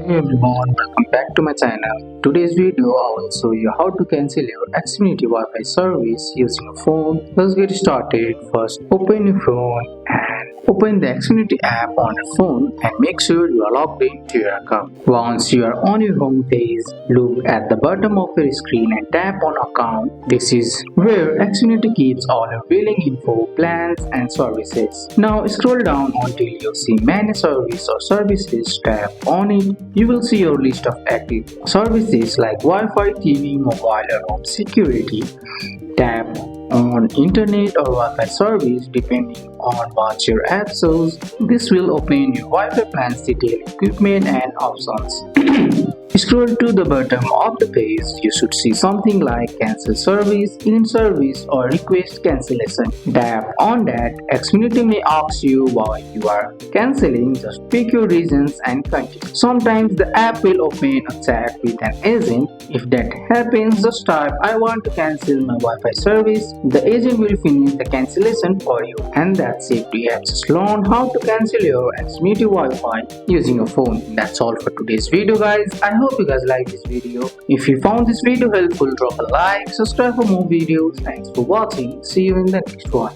Hey everyone, welcome back to my channel. Today's video I will show you how to cancel your Xfinity Wi-Fi service using a phone. Let's get started. First, open your phone and open the Xfinity app on your phone and make sure you are logged into your account. Once you are on your home page, look at the bottom of your screen and tap on account. This is where Xfinity keeps all your billing info, plans and services. Now scroll down until you see manage service or services. Tap on it. You will see your list of active services like Wi-Fi, TV, mobile or home security. Tap on internet or Wi-Fi service depending on what your app shows. This will open your Wi-Fi plans, detail, equipment and options. Scroll to the bottom of the page. You should see something like cancel service, end service or request cancellation. Tap on that. Xfinity may ask you why you are cancelling. Just pick your reasons and continue. Sometimes the app will open a chat with an agent. If that happens, just type I want to cancel my Wi-Fi service. The agent will finish the cancellation for you. And that's it. You have just learned how to cancel your Xfinity Wi-Fi using a phone. That's all for today's video, guys. I hope you guys like this video. If you found this video helpful, drop a like, subscribe for more videos. Thanks for watching. See you in the next one.